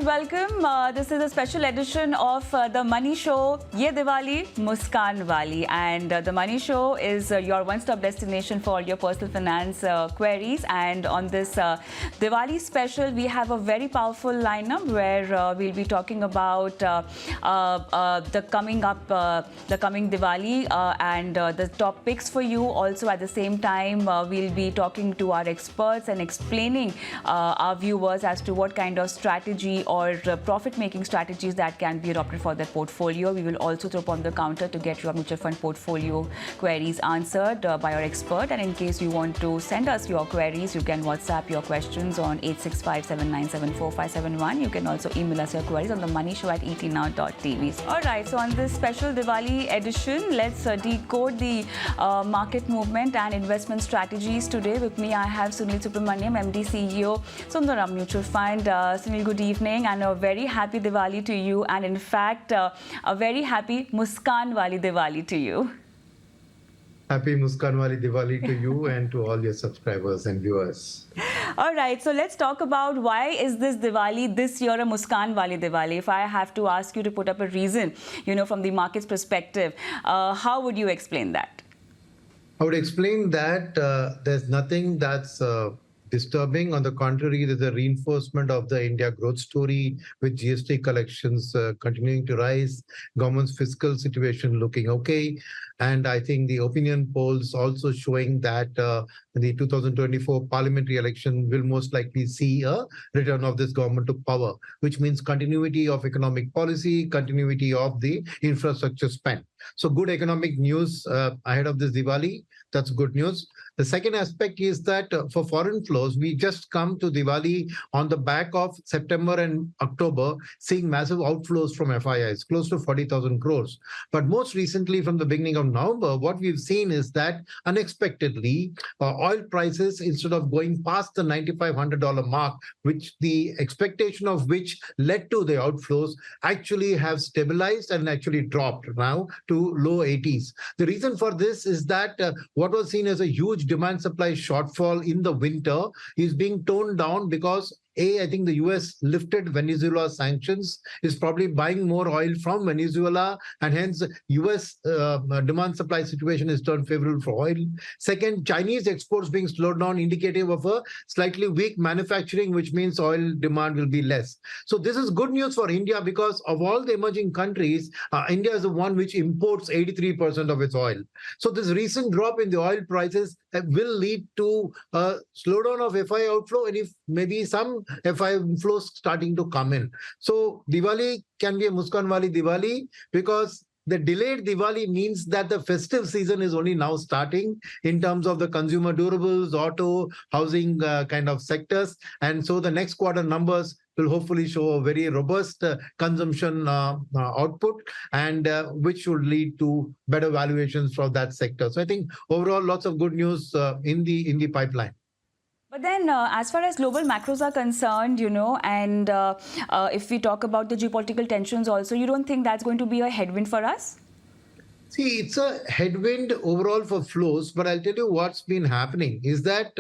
welcome. This is a special edition of the Money Show, Ye Diwali, Muskan Wali. And the Money Show is your one-stop destination for all your personal finance queries. And on this Diwali special, we have a very powerful lineup where we'll be talking about the coming Diwali and the top picks for you. Also, at the same time, we'll be talking to our experts and explaining our viewers as to what kind of strategy or profit-making strategies that can be adopted for their portfolio. We will also throw upon the counter to get your mutual fund portfolio queries answered by our expert. And in case you want to send us your queries, you can WhatsApp your questions on 865-797-4571. You can also email us your queries on themoneyshow@etnow.tv. All right, so on this special Diwali edition, let's decode the market movement and investment strategies. Today with me, I have Sunil Subramaniam, MD, CEO, Sundaram Mutual Fund. Sunil, good evening and a very happy Diwali to you, and in fact a very happy Muskan Wali Diwali to you. Happy Muskan Wali Diwali to you and to all your subscribers and viewers. All right, so let's talk about why is this Diwali this year a Muskan Wali Diwali? If I have to ask you to put up a reason, from the market's perspective, how would you explain that? I would explain that there's nothing that's disturbing. On the contrary, there's a reinforcement of the India growth story with GST collections continuing to rise, government's fiscal situation looking okay. And I think the opinion polls also showing that the 2024 parliamentary election will most likely see a return of this government to power, which means continuity of economic policy, continuity of the infrastructure spend. So good economic news ahead of this Diwali. That's good news. The second aspect is that for foreign flows, we just come to Diwali on the back of September and October, seeing massive outflows from FIIs, close to 40,000 crores. But most recently, from the beginning of November, what we've seen is that unexpectedly, oil prices, instead of going past the $9,500 mark, which the expectation of which led to the outflows, actually have stabilized and actually dropped now to low 80s. The reason for this is that what was seen as a huge demand supply shortfall in the winter is being toned down because I think the US lifted Venezuela sanctions, is probably buying more oil from Venezuela, and hence US demand supply situation is turned favorable for oil. Second, Chinese exports being slowed down, indicative of a slightly weak manufacturing, which means oil demand will be less. So this is good news for India because of all the emerging countries, India is the one which imports 83% of its oil. So this recent drop in the oil prices will lead to a slowdown of FI outflow, and if maybe some FI flows starting to come in. So Diwali can be a Muskan Wali Diwali because the delayed Diwali means that the festive season is only now starting in terms of the consumer durables, auto, housing kind of sectors. And so the next quarter numbers will hopefully show a very robust consumption output, and which should lead to better valuations for that sector. So I think overall lots of good news in the pipeline. But then as far as global macros are concerned, and if we talk about the geopolitical tensions also, you don't think that's going to be a headwind for us? See, it's a headwind overall for flows, but I'll tell you what's been happening is that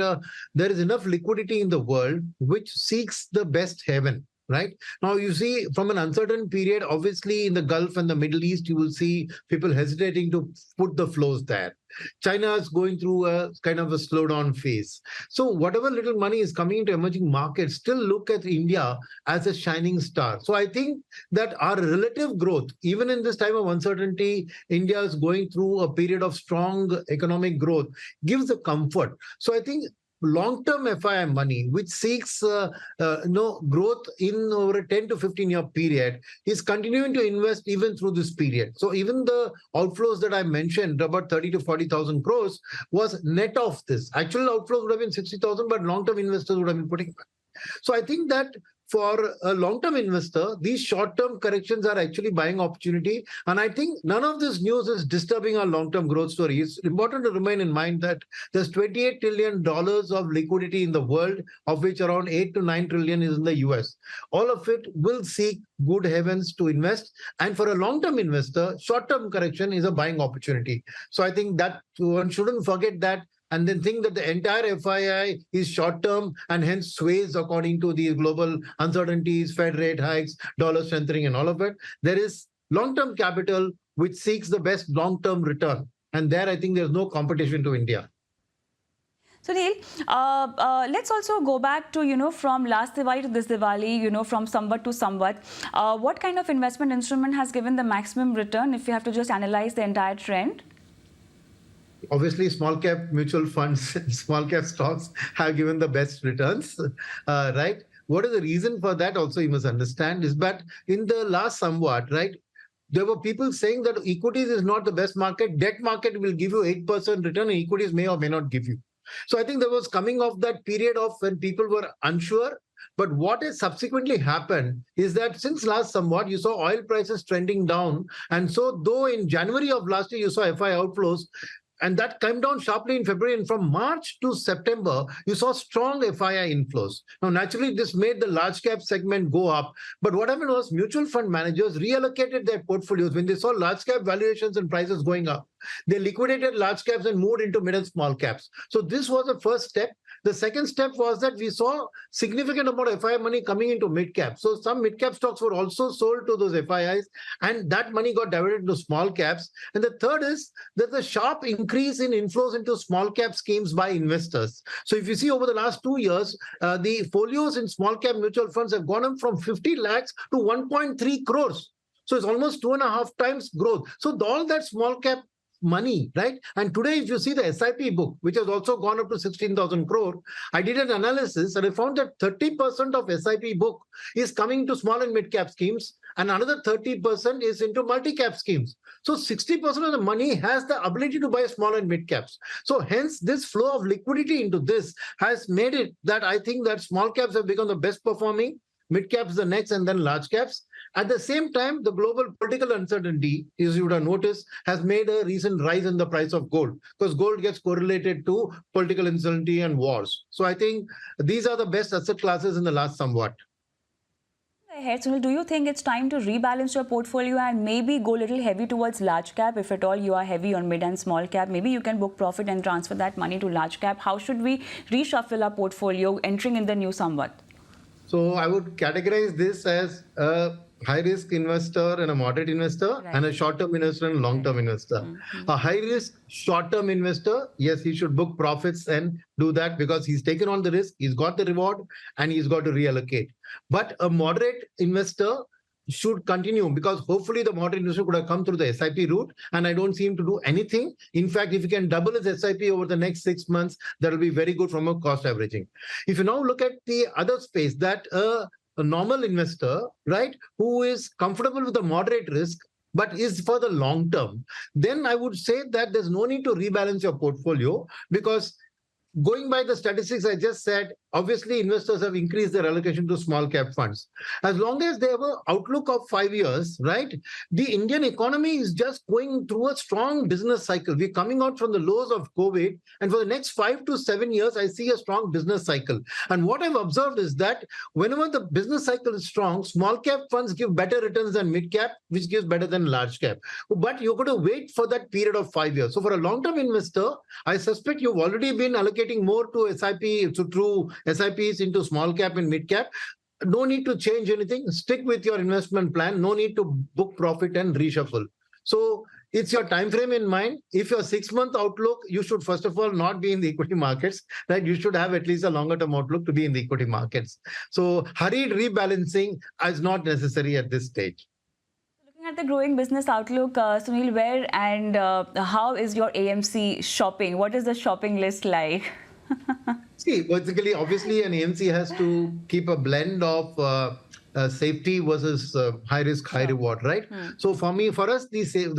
there is enough liquidity in the world which seeks the best haven. Right now, you see, from an uncertain period, obviously in the Gulf and the Middle East, you will see people hesitating to put the flows there. China is going through a kind of a slowdown phase. So whatever little money is coming into emerging markets, still look at India as a shining star. So I think that our relative growth, even in this time of uncertainty, India is going through a period of strong economic growth, gives a comfort. So I think long-term FII money, which seeks growth in over a 10 to 15-year period, is continuing to invest even through this period. So even the outflows that I mentioned, about 30 to 40,000 crores, was net of this. Actual outflows would have been 60,000, but long-term investors would have been putting back. So I think that for a long-term investor, these short-term corrections are actually buying opportunity. And I think none of this news is disturbing our long-term growth story. It's important to remain in mind that there's $28 trillion of liquidity in the world, of which around 8 to 9 trillion is in the US. All of it will seek good havens to invest. And for a long-term investor, short-term correction is a buying opportunity. So I think that one shouldn't forget that. and then think that the entire FII is short-term and hence sways according to the global uncertainties, Fed rate hikes, dollar strengthening and all of it. There is long-term capital which seeks the best long-term return. And there I think there's no competition to India. Sunil, let's also go back to, from last Diwali to this Diwali, from Samvat to Samvat. What kind of investment instrument has given the maximum return if you have to just analyze the entire trend? Obviously, small cap mutual funds, small cap stocks have given the best returns, right? What is the reason for that also you must understand is that in the last Samvat, right, there were people saying that equities is not the best market. Debt market will give you 8% return and equities may or may not give you. So I think there was coming off that period of when people were unsure. But what has subsequently happened is that since last Samvat, you saw oil prices trending down. And so though in January of last year, you saw FI outflows, and that came down sharply in February. And from March to September, you saw strong FII inflows. Now, naturally, this made the large cap segment go up. But what happened was mutual fund managers reallocated their portfolios when they saw large cap valuations and prices going up. They liquidated large caps and moved into mid and small caps. So this was the first step. The second step was that we saw significant amount of FII money coming into mid cap. So some mid cap stocks were also sold to those FIIs, and that money got diverted into small caps. And the third is that the sharp increase in inflows into small cap schemes by investors. So if you see over the last 2 years, the folios in small cap mutual funds have gone up from 50 lakhs to 1.3 crores. So it's almost 2.5 times growth. So all that small cap money, right? And today, if you see the SIP book, which has also gone up to 16,000 crore, I did an analysis and I found that 30% of SIP book is coming to small and mid-cap schemes, and another 30% is into multi-cap schemes. So 60% of the money has the ability to buy small and mid-caps. So hence, this flow of liquidity into this has made it that I think that small caps have become the best performing, mid-caps the next, and then large caps. At the same time, the global political uncertainty, as you would have noticed, has made a recent rise in the price of gold, because gold gets correlated to political uncertainty and wars. So I think these are the best asset classes in the last Samvat. Ahead, Sunil, do you think it's time to rebalance your portfolio and maybe go a little heavy towards large cap? If at all you are heavy on mid and small cap, maybe you can book profit and transfer that money to large cap. How should we reshuffle our portfolio entering in the new Samvat? So I would categorize this as a high-risk investor and a moderate investor, right, and a short-term investor and a long-term investor. Mm-hmm. A high-risk short-term investor, yes, he should book profits and do that because he's taken on the risk, he's got the reward, and he's got to reallocate. But a moderate investor should continue, because hopefully the moderate investor could have come through the SIP route, and I don't see him to do anything. In fact, if he can double his SIP over the next 6 months, that will be very good from a cost averaging. If you now look at the other space, that a normal investor, right, who is comfortable with the moderate risk, but is for the long term, then I would say that there's no need to rebalance your portfolio, because going by the statistics I just said, obviously investors have increased their allocation to small cap funds. As long as they have an outlook of 5 years, right, the Indian economy is just going through a strong business cycle. We're coming out from the lows of COVID, and for the next 5 to 7 years, I see a strong business cycle. And what I've observed is that whenever the business cycle is strong, small cap funds give better returns than mid cap, which gives better than large cap. But you've got to wait for that period of 5 years. So for a long-term investor, I suspect you've already been allocating more to SIP, so through SIPs into small cap and mid cap. No need to change anything. Stick with your investment plan. No need to book profit and reshuffle. So it's your time frame in mind. If your 6-month outlook, you should first of all not be in the equity markets, right? You should have at least a longer term outlook to be in the equity markets. So hurried rebalancing is not necessary at this stage. Looking at the growing business outlook, Sunil, where and how is your AMC shopping? What is the shopping list like? See, basically, obviously, an AMC has to keep a blend of safety versus high risk, high reward, right? So for us,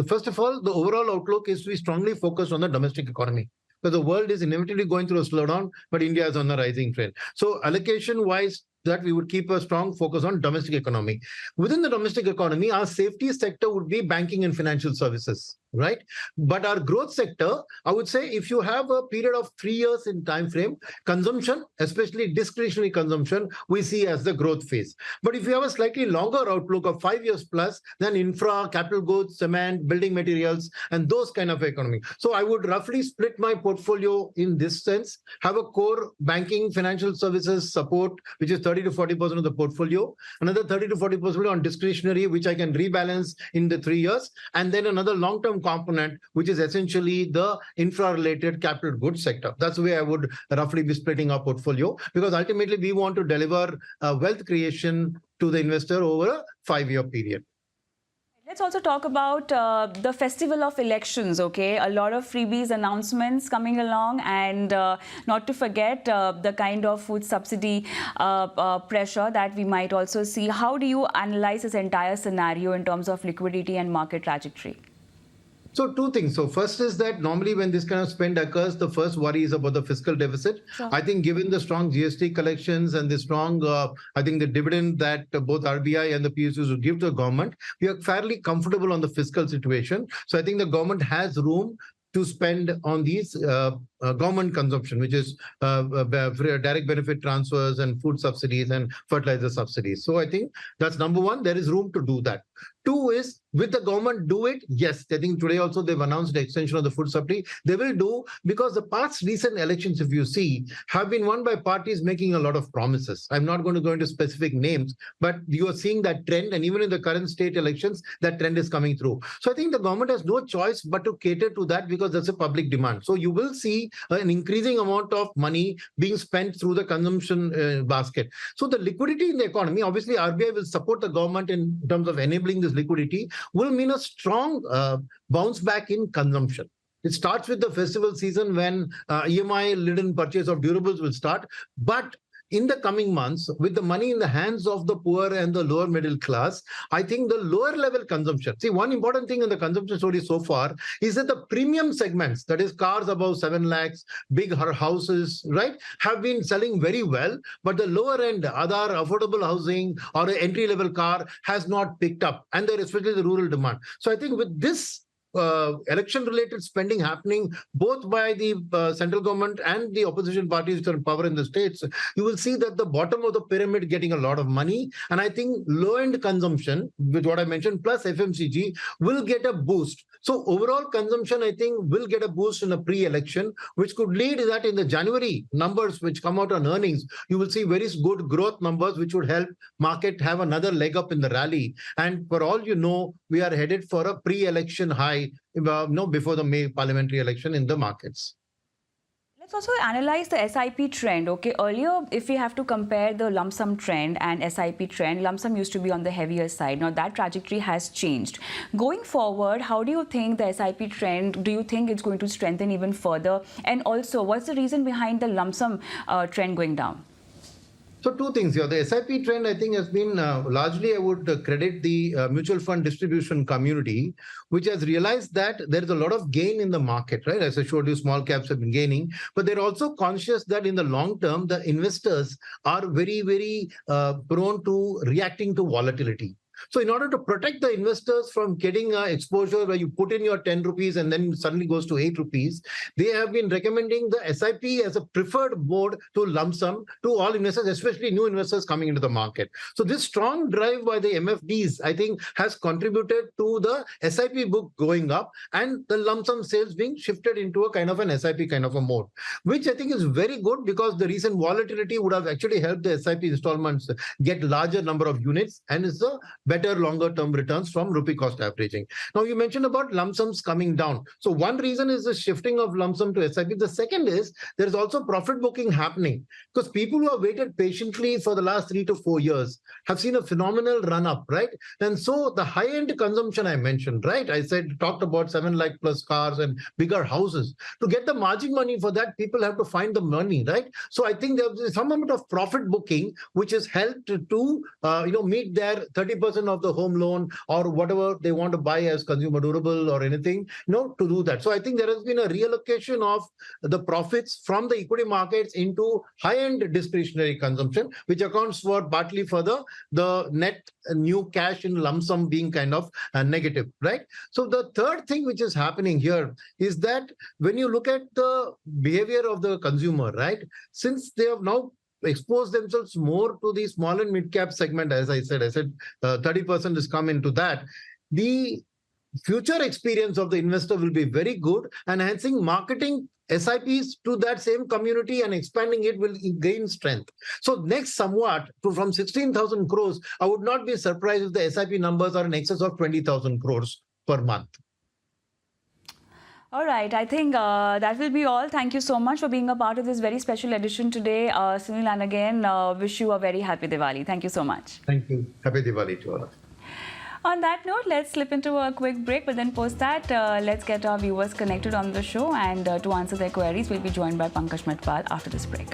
first of all, the overall outlook is to be strongly focused on the domestic economy, because the world is inevitably going through a slowdown, but India is on the rising trend. So allocation-wise, that we would keep a strong focus on domestic economy. Within the domestic economy, our safety sector would be banking and financial services. right? But our growth sector, I would say, if you have a period of 3 years in time frame, consumption, especially discretionary consumption, we see as the growth phase. But if you have a slightly longer outlook of 5 years plus, then infra, capital goods, cement, building materials, and those kind of economy. So I would roughly split my portfolio in this sense, have a core banking, financial services support, which is 30 to 40% of the portfolio, another 30 to 40% on discretionary, which I can rebalance in the 3 years, and then another long-term component, which is essentially the infra-related capital goods sector. That's the way I would roughly be splitting our portfolio, because ultimately we want to deliver wealth creation to the investor over a 5-year period. Let's also talk about the festival of elections, okay? A lot of freebies announcements coming along, and not to forget the kind of food subsidy pressure that we might also see. How do you analyze this entire scenario in terms of liquidity and market trajectory? So two things. So first is that normally when this kind of spend occurs, the first worry is about the fiscal deficit. Sure. I think given the strong GST collections and the strong, I think the dividend that both RBI and the PSUs will give to the government, we are fairly comfortable on the fiscal situation. So I think the government has room to spend on these government consumption, which is direct benefit transfers and food subsidies and fertilizer subsidies. So I think that's number one. There is room to do that. Two is, will the government do it? Yes, I think today also they've announced the extension of the food subsidy. They will do, because the past recent elections, if you see, have been won by parties making a lot of promises. I'm not going to go into specific names, but you are seeing that trend, and even in the current state elections, that trend is coming through. So I think the government has no choice but to cater to that, because that's a public demand. So you will see an increasing amount of money being spent through the consumption basket. So the liquidity in the economy, obviously RBI will support the government in terms of enabling this liquidity, will mean a strong bounce back in consumption. It starts with the festival season when EMI-laden purchase of durables will start. But in the coming months, with the money in the hands of the poor and the lower middle class, I think the lower level consumption. See, one important thing in the consumption story so far is that the premium segments, that is cars above 7 lakhs, big houses, right, have been selling very well. But the lower end, other affordable housing or an entry level car has not picked up, and there is especially the rural demand. So I think with this election-related spending happening both by the central government and the opposition parties which are in power in the states, you will see that the bottom of the pyramid getting a lot of money. And I think low-end consumption, with what I mentioned, plus FMCG, will get a boost. So overall consumption, I think, will get a boost in a pre-election, which could lead that in the January numbers which come out on earnings, you will see very good growth numbers, which would help market have another leg up in the rally. And for all you know, we are headed for a pre-election high before the May parliamentary election in the markets. Let's also analyze the SIP trend. Okay, earlier, if we have to compare the lump sum trend and SIP trend, lump sum used to be on the heavier side. Now that trajectory has changed. Going forward, how do you think the SIP trend, do you think it's going to strengthen even further? And also, what's the reason behind the lump sum trend going down? So two things here. The SIP trend, I think, has been largely, I would credit the mutual fund distribution community, which has realized that there is a lot of gain in the market, right? As I showed you, small caps have been gaining, but they're also conscious that in the long term, the investors are very, very prone to reacting to volatility. So in order to protect the investors from getting exposure where you put in your 10 rupees and then suddenly goes to 8 rupees, they have been recommending the SIP as a preferred mode to lump sum to all investors, especially new investors coming into the market. So this strong drive by the MFDs, I think, has contributed to the SIP book going up and the lump sum sales being shifted into a kind of an SIP kind of a mode, which I think is very good, because the recent volatility would have actually helped the SIP installments get larger number of units, and is a better longer-term returns from rupee cost averaging. Now, you mentioned about lump sums coming down. So one reason is the shifting of lump sum to SIP. The second is there is also profit booking happening, because people who have waited patiently for the last 3 to 4 years have seen a phenomenal run-up, right? And so the high-end consumption I mentioned, right? I talked about 7 lakh plus cars and bigger houses. To get the margin money for that, people have to find the money, right? So I think there's some amount of profit booking which has helped to meet their 30% 50% of the home loan or whatever they want to buy as consumer durable or anything, to do that. So I think there has been a reallocation of the profits from the equity markets into high-end discretionary consumption, which accounts for partly for the net new cash in lump sum being kind of negative, right? So the third thing which is happening here is that when you look at the behavior of the consumer, right, since they have now expose themselves more to the small and mid cap segment, as I said 30% has come into that. The future experience of the investor will be very good, and enhancing marketing SIPs to that same community and expanding it will gain strength. So next somewhat from 16,000 crores, I would not be surprised if the SIP numbers are in excess of 20,000 crores per month. All right, I think that will be all. Thank you so much for being a part of this very special edition today, Sunil, and again, wish you a very happy Diwali. Thank you so much. Thank you. Happy Diwali to all. On that note, let's slip into a quick break, but then post that, let's get our viewers connected on the show, and to answer their queries, we'll be joined by Pankaj Matpal after this break.